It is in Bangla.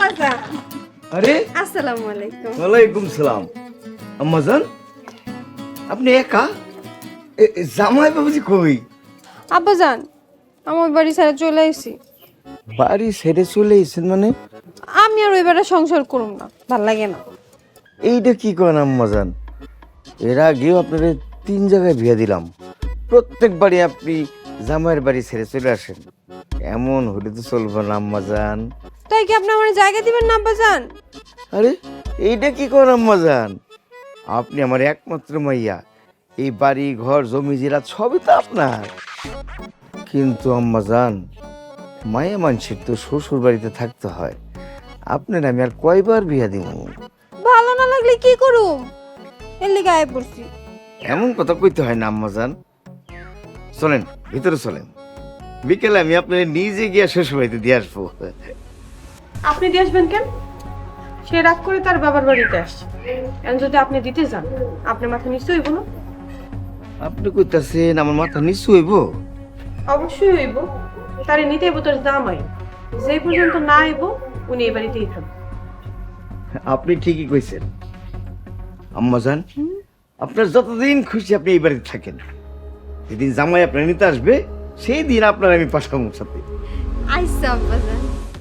আব্বাজান আরে আসসালামু আলাইকুম। ওয়ালাইকুম সালাম। আম্মাজান আপনি একা? জামাই বাবুজি কই? আব্বাজান আমার বাড়ি ছেড়ে চলে আইছি। বাড়ি ছেড়ে চলে এসেছেন মানে? আমি আর ওই বাড়ি সংসার করুম না, ভাল লাগে না। এইটা কি করেন আম্মাজান? এর আগেও আপনাদের 3 জায়গায় বিয়ে দিলাম, প্রত্যেকবারই আপনি জামাইয়ের বাড়ি ছেড়ে চলে আসেন। এমন হলে তো চলবে না আম্মাজান। তাই কি আপনি আমার জায়গা দিবেন না আব্বাজান? আরে এইটা কি করেন আম্মাজান? আপনি আমার একমাত্র মাইয়া, এই বাড়ি ঘর জমি জিরা সবই তো আপনার। কিন্তু আম্মাজান, মায়া মানুষের তো শ্বশুর বাড়িতে থাকতে হয়। আপনার আমি আর কয়বার বিয়া দিব? ভালো না লাগলে কি করুম, এর লিগে আয় পড়ছি। এমন কথা কইতে হয় না আম্মাজান। চলেন ভিতরে চলেন, বিকেলে আমি আপনার নিজে গিয়া শ্বশুর বাড়িতে দিয়ে আসবো। আপনি দিয়ে আসবেন কেন? সে রাগ করে তার বাবার বাড়িতে আসছে। এখন যদি আপনি দিতে যান, আপনার মাথা নিশ্চয়ই হইব না? আপনি কইতাছেন আমার মাথা নিচু হইব? অবশ্যই হইব। তারে নিতে হইব তোর জামাই। যে পর্যন্ত না আইব উনি এই বাড়িতেই থাকবে। আপনি ঠিকই কইছেন আম্মাজান। আপনার যতদিন খুশি আপনি এই বাড়িতে থাকেন। যেদিন জামাই আপনার নিতে আসবে সেই দিন আপনার আমি পাঠাবো সাথে। আইসা আব্বাজান।